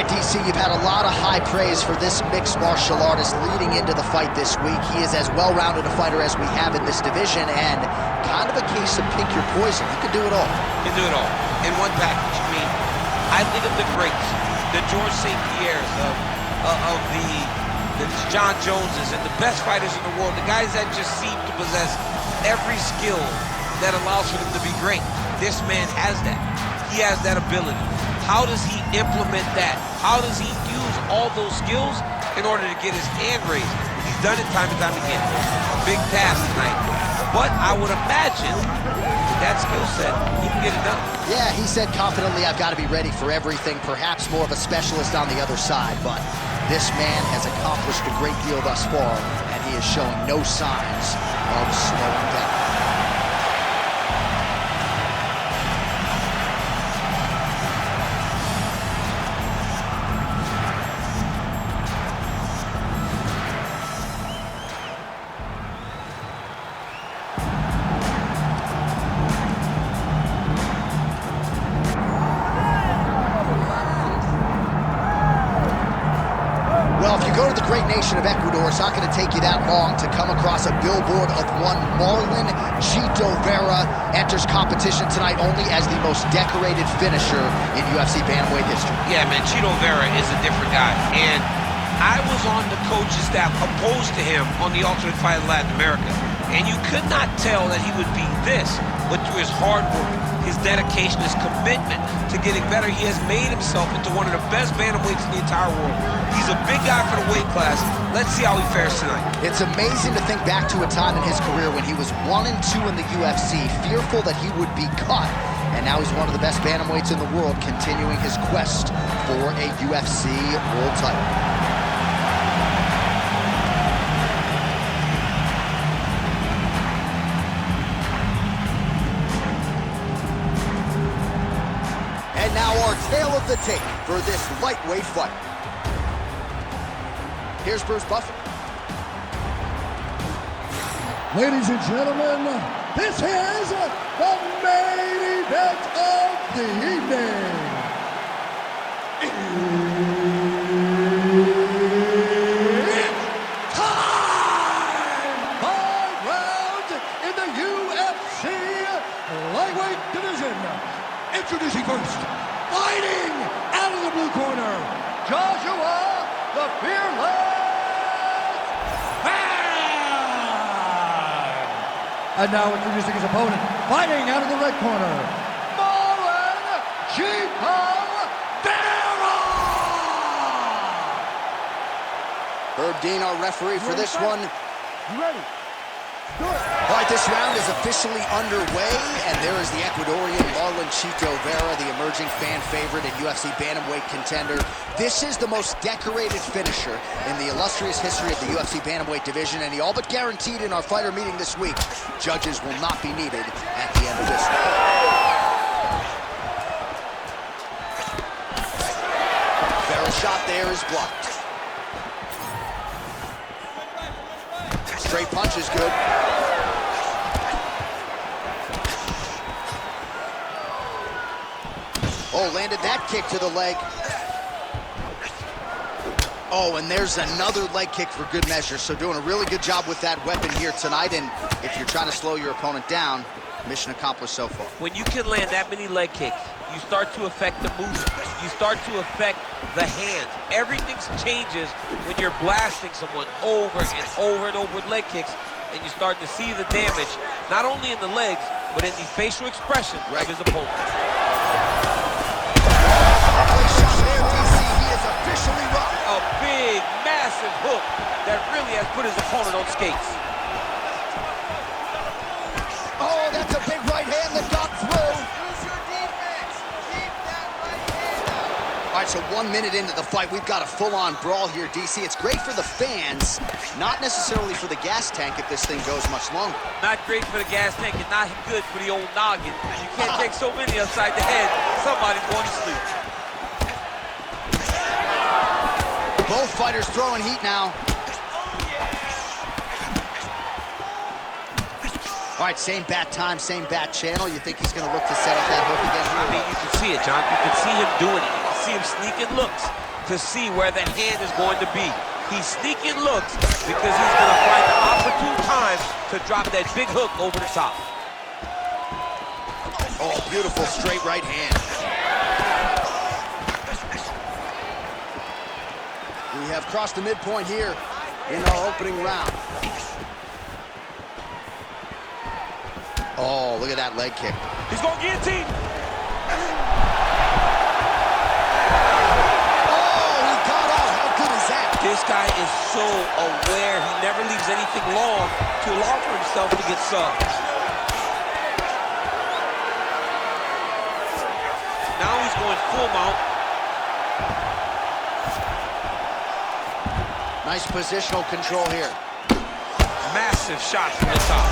DC, you've had a lot of high praise for this mixed martial artist leading into the fight this week. He is as well-rounded a fighter as we have in this division, and kind of a case of pick your poison. He can do it all. He can do it all in one package. I mean, I think of the greats, the George St. Pierres, of the John Joneses, and the best fighters in the world, the guys that just seem to possess every skill that allows for them to be great. This man has that. He has that ability. How does he implement that? How does he use all those skills in order to get his hand raised? He's done it time and time again. A big task tonight. But I would imagine that skill set, he can get it done. Yeah, he said confidently, I've got to be ready for everything, perhaps more of a specialist on the other side, but this man has accomplished a great deal thus far, and he is showing no signs of slowing down. Go to the great nation of Ecuador, it's not going to take you that long to come across a billboard of one Marlon Vera enters competition tonight only as the most decorated finisher in UFC bantamweight history. Yeah, man, Vera is a different guy. And I was on the coaching staff opposed to him on the Ultimate Fight of Latin America. And you could not tell that he would be this, but through his hard work, his dedication, his commitment to getting better, he has made himself into one of the best bantamweights in the entire world. He's a big guy for the weight class. Let's see how he fares tonight. It's amazing to think back to a time in his career when he was 1-2 in the UFC, fearful that he would be cut. And now he's one of the best bantamweights in the world, continuing his quest for a UFC world title. And now our tale of the tape for this lightweight fight. Here's Bruce Buffer. Ladies and gentlemen, this is the main event of the evening. It's time! 5 rounds in the UFC lightweight division. Introducing first, fighting out of the blue corner, Joshua the Fearless Man! And now introducing his opponent, fighting out of the red corner, Marlon Vera! Herb Dean, our referee for this one. You ready? All right, this round is officially underway, and there is the Ecuadorian Marlon Vera, the emerging fan favorite and UFC bantamweight contender. This is the most decorated finisher in the illustrious history of the UFC bantamweight division, and he all but guaranteed in our fighter meeting this week, judges will not be needed at the end of this one. Vera's shot there is blocked. Straight punch is good. Oh, landed that kick to the leg. Oh, and there's another leg kick for good measure. So doing a really good job with that weapon here tonight. And if you're trying to slow your opponent down, mission accomplished so far. When you can land that many leg kicks, you start to affect the movement. You start to affect the hands. Everything changes when you're blasting someone over and over and over with leg kicks, and you start to see the damage, not only in the legs, but in the facial expression of his opponent. He is officially rocked. A big, massive hook that really has put his opponent on skates. Oh, that's a big right hand that got through. Use your defense. Keep that right hand up. All right, so 1 minute into the fight, we've got a full-on brawl here, DC. It's great for the fans, not necessarily for the gas tank if this thing goes much longer. Not great for the gas tank and not good for the old noggin. You can't take so many upside the head. Somebody's going to sleep. Both fighters throwing heat now. All right, same bat time, same bat channel. You think he's going to look to set up that hook again? I mean, you can see it, John. You can see him doing it. You can see him sneaking looks to see where that hand is going to be. He's sneaking looks because he's going to find the opportune time to drop that big hook over the top. Oh, beautiful straight right hand. We have crossed the midpoint here in our opening round. Oh, look at that leg kick. He's going to guillotine. This guy is so aware. He never leaves anything long to allow for himself to get subbed. Now he's going full mount. Nice positional control here. Massive shot from the top.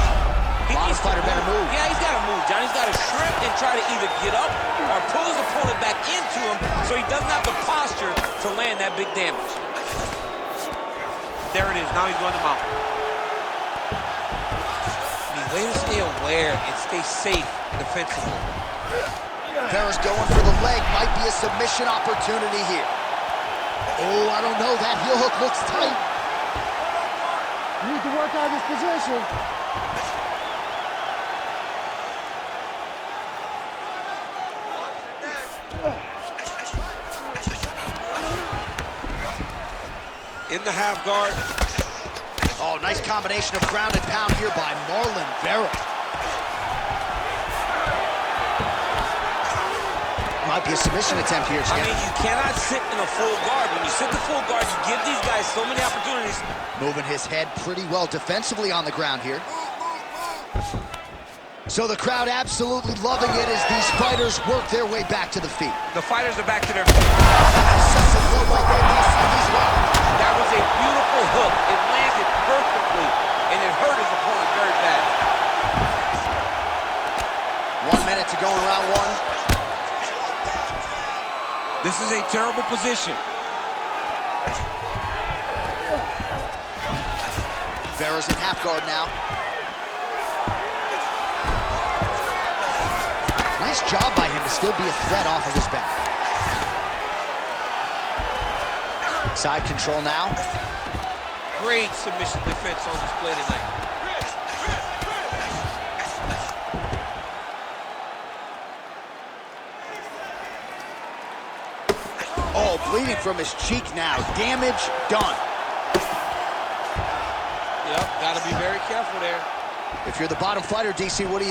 Bottom fighter better move. Yeah, he's got to move, Johnny. He's got to shrimp and try to either get up or pull his opponent back into him so he doesn't have the posture to land that big damage. There it is. Now he's going to mount. I mean, way to stay aware and stay safe defensively. Vera's going for the leg. Might be a submission opportunity here. Oh, I don't know. That heel hook looks tight. You need to work on this position. In the half guard. Oh, nice combination of ground and pound here by Marlon Vera. Might be a submission attempt here, Champ. I mean, you cannot sit in a full guard. When you sit in the full guard, you give these guys so many opportunities. Moving his head pretty well defensively on the ground here. So the crowd absolutely loving it as these fighters work their way back to the feet. The fighters are back to their feet. That was a beautiful hook. It landed perfectly, and it hurt his opponent very bad. 1 minute to go in round one. This is a terrible position. Vera's in half guard now. Nice job by him to still be a threat off of his back. Side control now. Great submission defense on display tonight. Oh, bleeding from his cheek now. Damage done. Yep, gotta be very careful there. If you're the bottom fighter, DC, what do?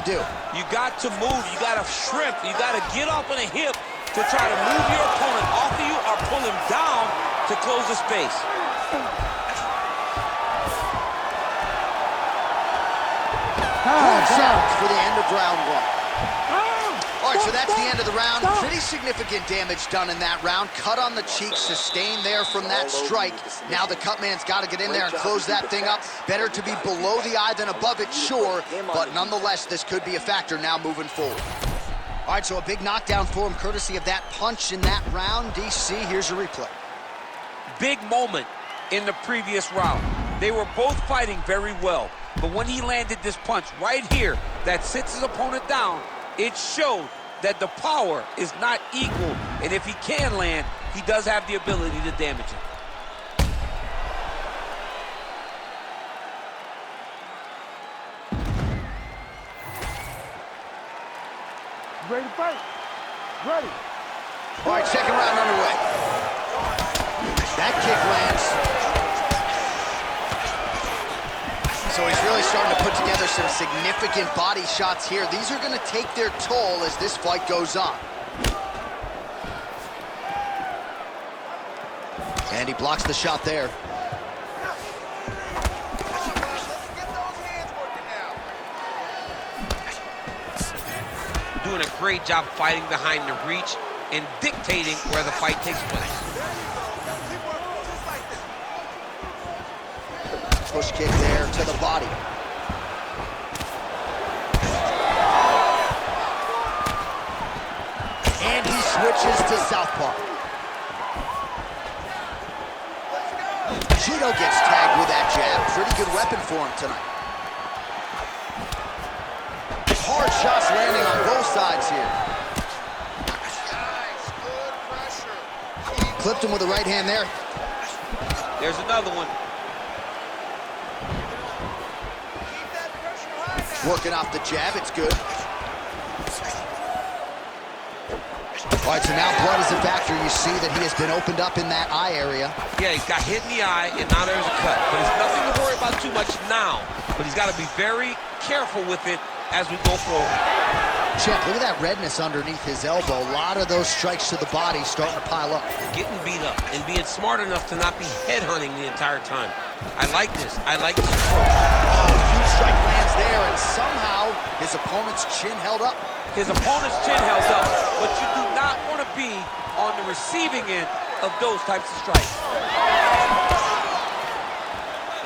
You got to move, you gotta shrimp, you gotta get up on a hip to try to move your opponent off of you or pull him down to close the space. Sounds for the end of round one. All right, so that's the end of the round. Pretty significant damage done in that round. Cut on the cheek, sustained there from that strike. Now the cut man's got to get in there and close that thing up. Better to be below the eye than above it, sure, but nonetheless, this could be a factor now moving forward. All right, so a big knockdown for him, courtesy of that punch in that round. DC, here's your replay. Big moment in the previous round. They were both fighting very well, but when he landed this punch right here that sits his opponent down, it showed that the power is not equal, and if he can land, he does have the ability to damage him. Ready to fight? Ready. All right, second round underway. That kick lands. So he's really starting to put together some significant body shots here. These are going to take their toll as this fight goes on. And he blocks the shot there. Doing a great job fighting behind the reach and dictating where the fight takes place. Push kick there to the body. And he switches to southpaw. Cheeto gets tagged with that jab. Pretty good weapon for him tonight. Hard shots landing on both sides here. clipped him with the right hand there. There's another one. Keep that pressure high now. Working off the jab, it's good. All right, so now blood is a factor. You see that he has been opened up in that eye area. Yeah, he got hit in the eye, and now there's a cut. But it's nothing to worry about too much now. But he's got to be very careful with it as we go forward. Champ, look at that redness underneath his elbow. A lot of those strikes to the body starting to pile up. Getting beat up and being smart enough to not be headhunting the entire time. I like this. I like this approach. Oh, huge strike lands there, and somehow his opponent's chin held up. His opponent's chin held up, but you do not want to be on the receiving end of those types of strikes.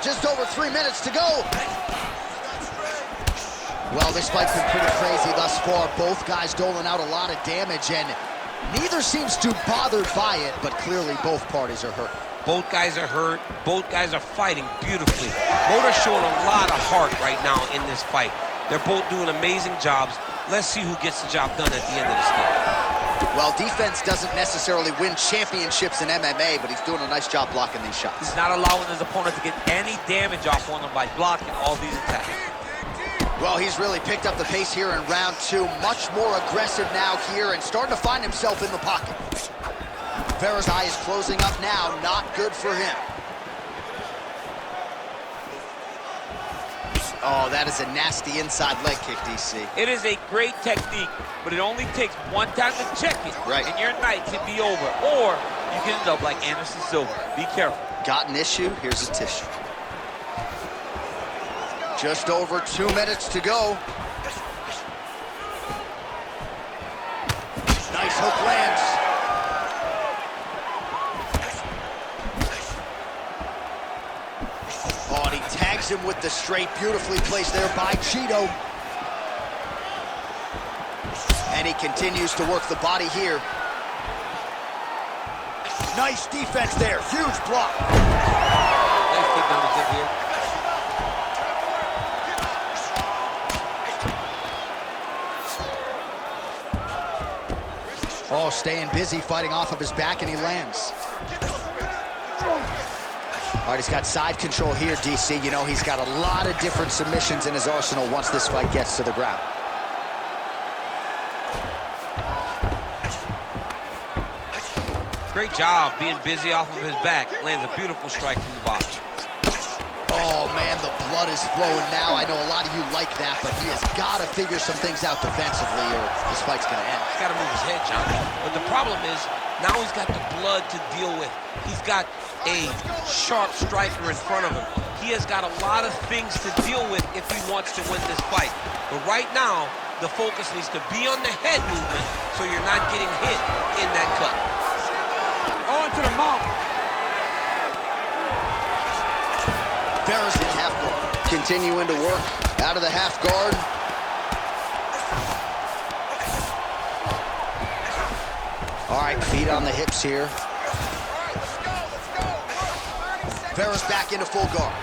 Just over 3 minutes to go. Well, this fight's been pretty crazy thus far. Both guys doling out a lot of damage, and neither seems too bothered by it, but clearly both parties are hurt. Both guys are hurt. Both guys are fighting beautifully. Both are showing a lot of heart right now in this fight. They're both doing amazing jobs. Let's see who gets the job done at the end of this game. Well, defense doesn't necessarily win championships in MMA, but he's doing a nice job blocking these shots. He's not allowing his opponent to get any damage off on him by blocking all these attacks. Well, he's really picked up the pace here in round 2. Much more aggressive now here and starting to find himself in the pocket. Vera's eye is closing up now. Not good for him. Oh, that is a nasty inside leg kick, DC. It is a great technique, but it only takes one time to check it, right, and your night can be over. Or you can end up like Anderson Silva. Be careful. Got an issue? Here's a tissue. Just over 2 minutes to go. Nice hook lands. Oh, and he tags him with the straight. Beautifully placed there by Cheeto. And he continues to work the body here. Nice defense there. Huge block. Nice takedown attempt here. Oh, staying busy, fighting off of his back, and he lands. All right, he's got side control here, DC. You know, he's got a lot of different submissions in his arsenal once this fight gets to the ground. Great job being busy off of his back. Lands a beautiful strike from the bottom. Oh, man, the blood is flowing now. I know a lot of you like that, but he has got to figure some things out defensively or this fight's going to end. He's got to move his head, John. But the problem is, now he's got the blood to deal with. He's got a sharp striker in front of him. He has got a lot of things to deal with if he wants to win this fight. But right now, the focus needs to be on the head movement so you're not getting hit in that cut. On to the mouth. Vera's in half guard. Continuing to work out of the half guard. All right, feet on the hips here. All right, let's go, let's go. Work, 30 seconds. Vera's back into full guard.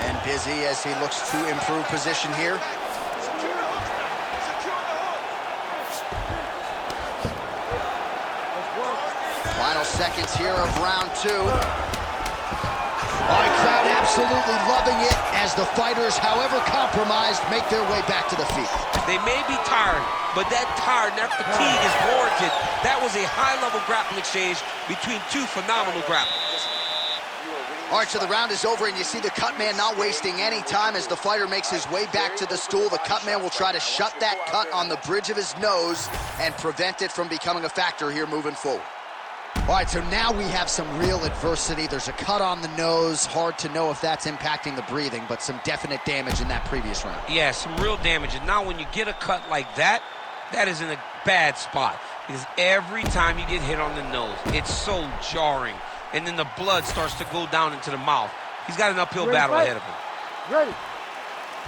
And busy as he looks to improve position here. Secure the hook now. Secure the hook. Final seconds here of round 2. All right, crowd absolutely loving it as the fighters, however compromised, make their way back to the feet. They may be tired, but that tired, that fatigue is warranted. That was a high-level grappling exchange between two phenomenal grapplers. All right, so the round is over, and you see the cut man not wasting any time as the fighter makes his way back to the stool. The cut man will try to shut that cut on the bridge of his nose and prevent it from becoming a factor here moving forward. All right, so now we have some real adversity. There's a cut on the nose. Hard to know if that's impacting the breathing, but some definite damage in that previous round. Yeah, some real damage. And now when you get a cut like that, that is in a bad spot. Because every time you get hit on the nose, it's so jarring. And then the blood starts to go down into the mouth. He's got an uphill battle ahead of him. Ready.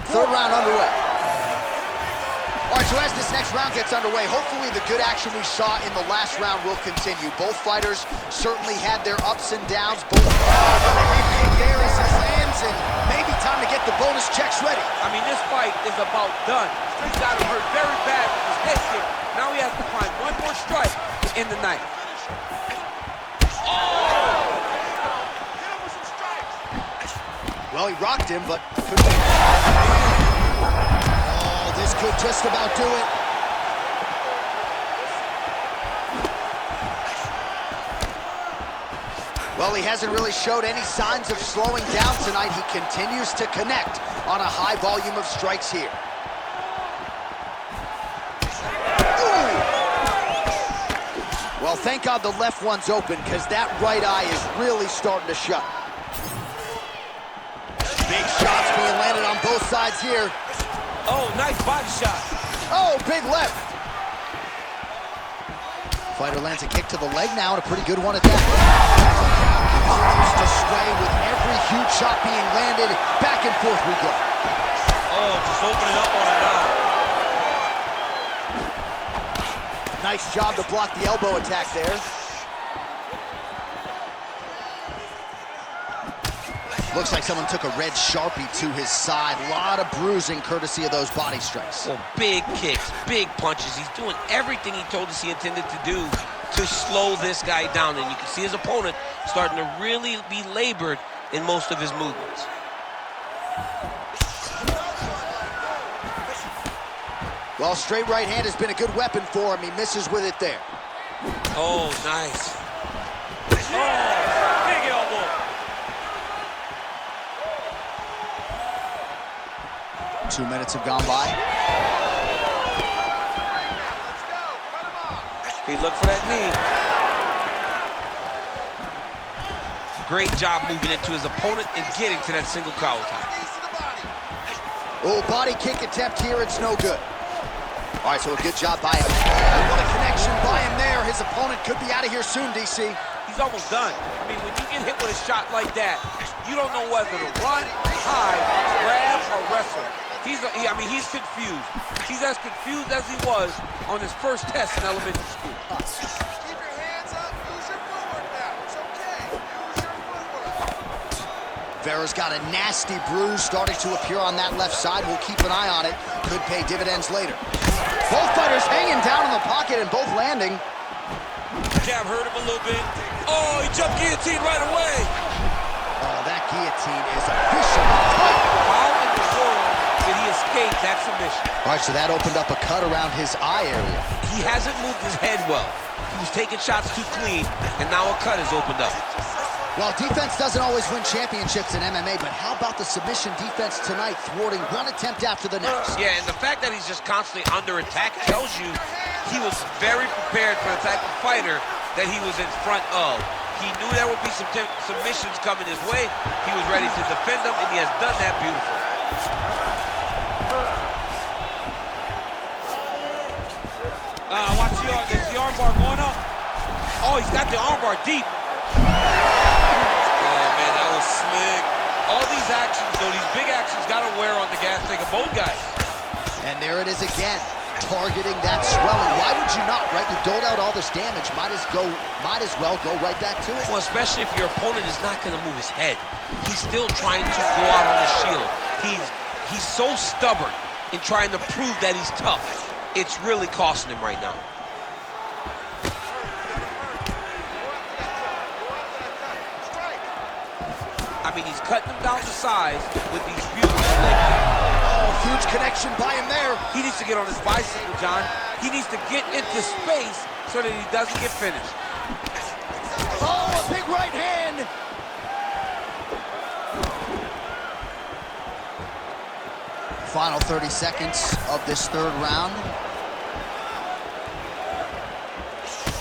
Third round underway. All right, so as this next round gets underway, hopefully the good action we saw in the last round will continue. Both fighters certainly had their ups and downs. Both there as he lands, and maybe time to get the bonus checks ready. I mean, this fight is about done. He's got him hurt very bad with his head kick. Now he has to find one more strike to end the night. Well, he rocked him, but couldn't. Oh, this could just about do it. Well, he hasn't really showed any signs of slowing down tonight. He continues to connect on a high volume of strikes here. Ooh. Well, thank God the left one's open, because that right eye is really starting to shut. Big shots being landed on both sides here. Oh, nice body shot. Oh, big left. Fighter lands a kick to the leg now, and a pretty good one at that. Continues to sway with every huge shot being landed. Back and forth we go. Oh, just opening up on it now. Nice job to block the elbow attack there. Looks like someone took a red Sharpie to his side. A lot of bruising courtesy of those body strikes. Well, big kicks, big punches. He's doing everything he told us he intended to do to slow this guy down. And you can see his opponent starting to really be labored in most of his movements. Well, straight right hand has been a good weapon for him. He misses with it there. Oh, nice. Oh, big elbow. 2 minutes have gone by. He looked for that knee. Great job moving into his opponent and getting to that single collar tie. Oh, body kick attempt here. It's no good. All right, so a good job by him. Oh, what a connection by him there. His opponent could be out of here soon, DC. He's almost done. I mean, when you get hit with a shot like that, you don't know whether to run, hide, grab, or wrestle. He's confused. He's as confused as he was on his first test in elementary school. Keep your hands up. Use your footwork now. It's okay. Use your footwork. Vera's got a nasty bruise starting to appear on that left side. We'll keep an eye on it. Could pay dividends later. Both fighters hanging down in the pocket and both landing. Jab hurt him a little bit. Oh, he jumped guillotine right away. Oh, that guillotine is officially tight. How in the world did he escape that submission? All right, so that opened up a cut around his eye area. He hasn't moved his head well. He was taking shots too clean, and now a cut has opened up. Well, defense doesn't always win championships in MMA, but how about the submission defense tonight, thwarting one attempt after the next? Yeah, and the fact that he's just constantly under attack tells you he was very prepared for the type of fighter that he was in front of. He knew there would be some submissions coming his way. He was ready to defend them, and he has done that beautifully. Watch the armbar going up. Oh, he's got the armbar deep. Oh, man, that was slick. All these actions, though, these big actions got to wear on the gas tank of both guys. And there it is again, targeting that swelling. Why would you not, right? You doled out all this damage. Might as well go right back to it. Well, especially if your opponent is not going to move his head. He's still trying to go out on his shield. He's so stubborn in trying to prove that he's tough. It's really costing him right now. I mean, he's cutting him down to size with these beautiful legs. Oh, huge connection by him there. He needs to get on his bicycle, John. He needs to get into space so that he doesn't get finished. Oh, a big right hand. Final 30 seconds of this third round.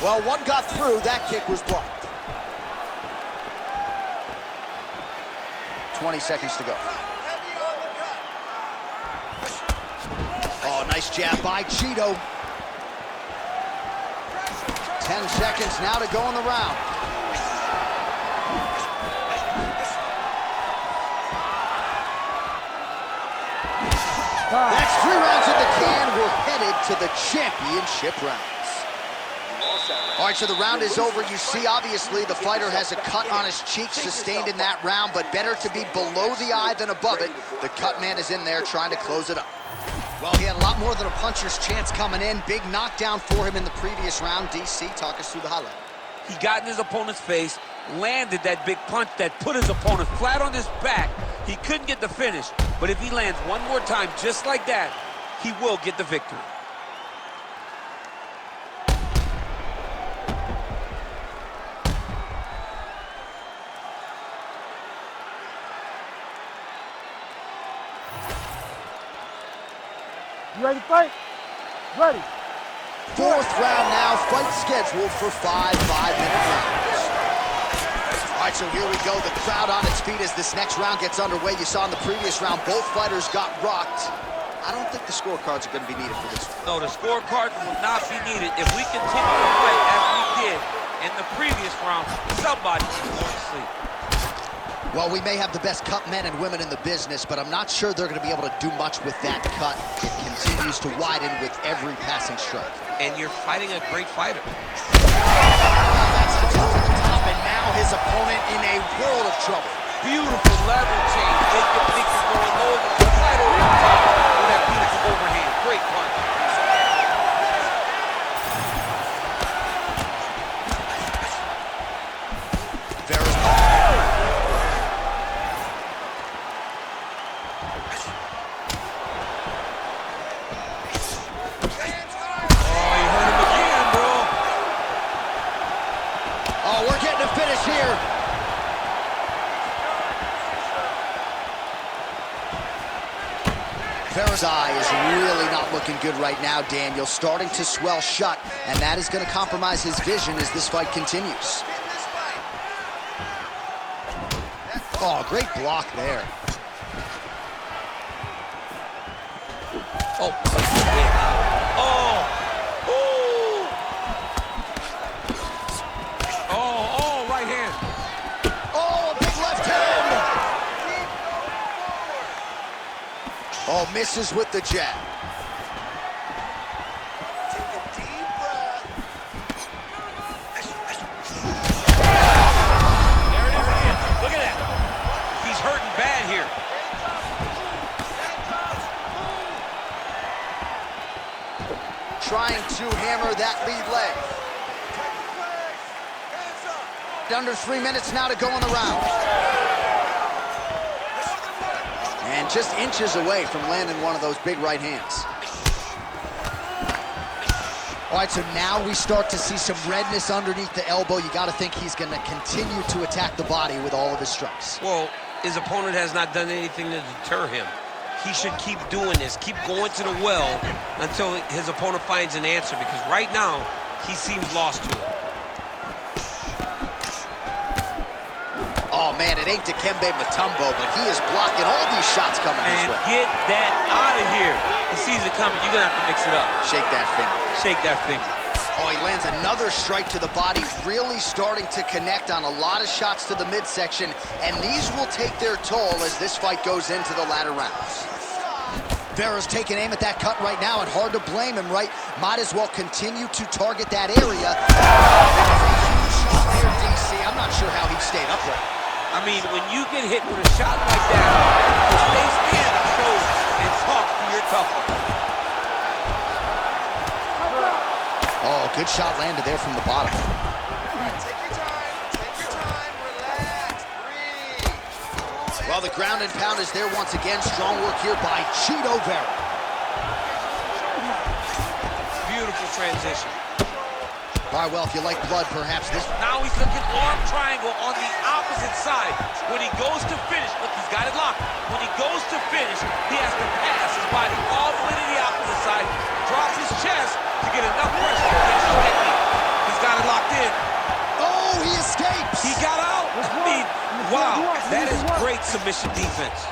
Well, one got through. That kick was blocked. 20 seconds to go. Oh, nice jab by Cheeto. 10 seconds now to go in the round. That's 3 rounds in the can. We're headed to the championship rounds. All right, so the round is over. You see, obviously, the fighter has a cut on his cheek sustained in that round, but better to be below the eye than above it. The cut man is in there trying to close it up. Well, he had a lot more than a puncher's chance coming in. Big knockdown for him in the previous round. DC, talk us through the highlight. He got in his opponent's face, landed that big punch that put his opponent flat on his back. He couldn't get the finish, but if he lands one more time just like that, he will get the victory. You ready to fight? Ready. Fourth round now, fight scheduled for 5 5-minute rounds. All right, so here we go. The crowd on its feet as this next round gets underway. You saw in the previous round, both fighters got rocked. I don't think the scorecards are going to be needed for this one. No, the scorecard will not be needed. If we continue to fight as we did in the previous round, somebody is going to sleep. Well, we may have the best cut men and women in the business, but I'm not sure they're going to be able to do much with that cut. It continues to widen with every passing strike. And you're fighting a great fighter. That's the top of the top, and now his opponent in a world of trouble. Beautiful level change. They can go low right over the top with that beautiful overhand. Great punch. Vera's eye is really not looking good right now, Daniel. Starting to swell shut, and that is going to compromise his vision as this fight continues. Oh, great block there. Oh. Oh. Ooh. Oh, right hand. Oh, a big left hand. Oh, misses with the jab. Take a deep breath. There it is. Look at that. He's hurting bad here. Trying to hammer that lead leg. Under 3 minutes now to go in the round. And just inches away from landing one of those big right hands. All right, so now we start to see some redness underneath the elbow. You got to think he's going to continue to attack the body with all of his strikes. Well, his opponent has not done anything to deter him. He should keep doing this, keep going to the well until his opponent finds an answer, because right now, he seems lost to it. Oh, man, it ain't Dikembe Mutombo, but he is blocking all these shots coming his way. Get that out of here. He sees it coming. You're going to have to mix it up. Shake that finger. Shake that finger. Oh, he lands another strike to the body, really starting to connect on a lot of shots to the midsection, and these will take their toll as this fight goes into the latter rounds. Vera's taking aim at that cut right now, and hard to blame him, right? Might as well continue to target that area. That is a huge shot there, DC. I'm not sure how he stayed upright. I mean, when you get hit with a shot like that, to stay stand and show and talk to your toughness. Oh, good shot landed there from the bottom. Take your time, relax, breathe. Well, the ground and pound is there once again. Strong work here by Chito Vera. Beautiful transition. All right, well, if you like blood, perhaps this... Now he's looking arm triangle on the opposite side. When he goes to finish, look, he's got it locked. When he goes to finish, he has to pass his body all the way to the opposite side, drop his chest to get enough pressure to get his technique. He's got it locked in. Oh, he escapes! He got out. I mean, wow, that is great submission defense.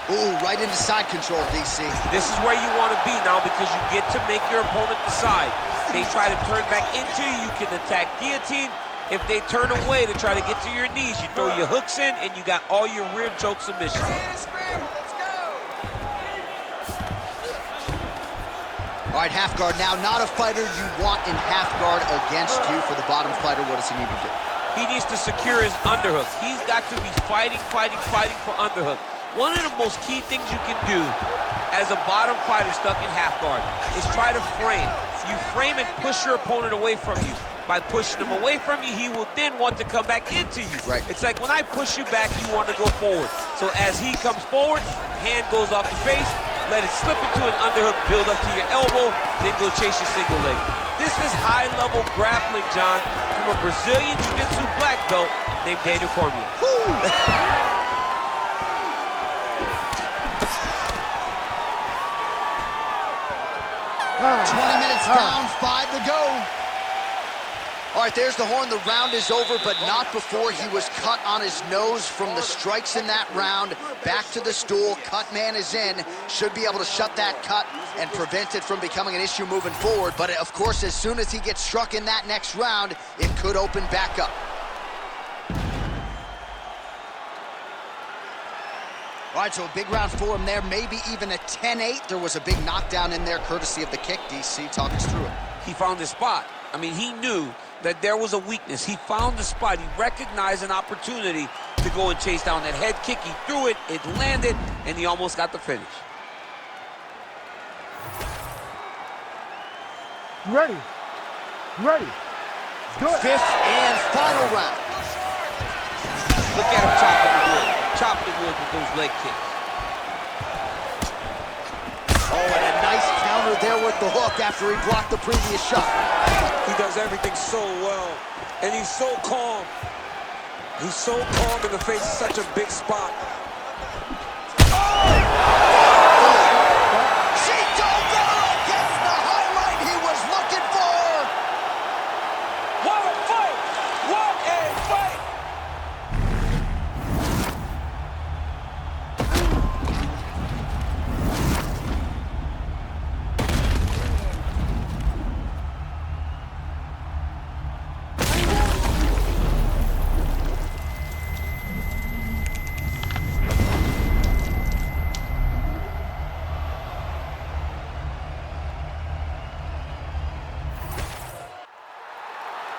Ooh, right into side control, DC. This is where you want to be now, because you get to make your opponent decide. They try to turn back into you, you can attack guillotine. If they turn away to try to get to your knees, you throw your hooks in, and you got all your rear choke submissions. Let's go. All right, half guard now. Not a fighter you want in half guard against you. For the bottom fighter, what does he need to do? He needs to secure his underhook. He's got to be fighting for underhook. One of the most key things you can do as a bottom fighter stuck in half guard is try to frame. You frame and push your opponent away from you. By pushing him away from you, he will then want to come back into you. Right. It's like when I push you back, you want to go forward. So as he comes forward, hand goes off the face, let it slip into an underhook, build up to your elbow, then go chase your single leg. This is high-level grappling, John, from a Brazilian Jiu-Jitsu black belt named Daniel Cormier. 20 minutes down, 5 to go. All right, there's the horn. The round is over, but not before he was cut on his nose from the strikes in that round. Back to the stool. Cut man is in. Should be able to shut that cut and prevent it from becoming an issue moving forward. But, of course, as soon as he gets struck in that next round, it could open back up. All right, so a big round for him there, maybe even a 10-8. There was a big knockdown in there, courtesy of the kick. DC, talk us through it. He found his spot. I mean, he knew that there was a weakness. He found the spot. He recognized an opportunity to go and chase down that head kick. He threw it, it landed, and he almost got the finish. You ready? You ready? Good. Fifth and final round. Look at him chopping the wood. Chopping the wood with those leg kicks. Oh, and a nice counter there with the hook after he blocked the previous shot. He does everything so well, and he's so calm. He's so calm in the face of such a big spot. Chito Vera gets the highlight he was looking for. What a fight! What a fight!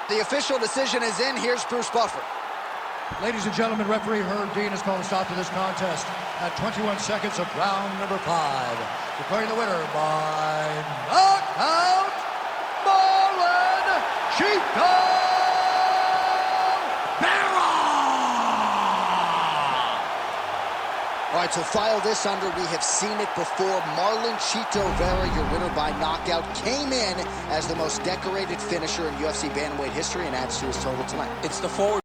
The official decision is in. Here's Bruce Buffer. Ladies and gentlemen, referee Herb Dean has called a stop to this contest at 21 seconds of round number 5. Declaring the winner by knockout, Marlon Chico Vera! All right, so file this under. We have seen it before. Marlon Chito Vera, your winner by knockout, came in as the most decorated finisher in UFC bantamweight history and adds to his total tonight. It's the forward.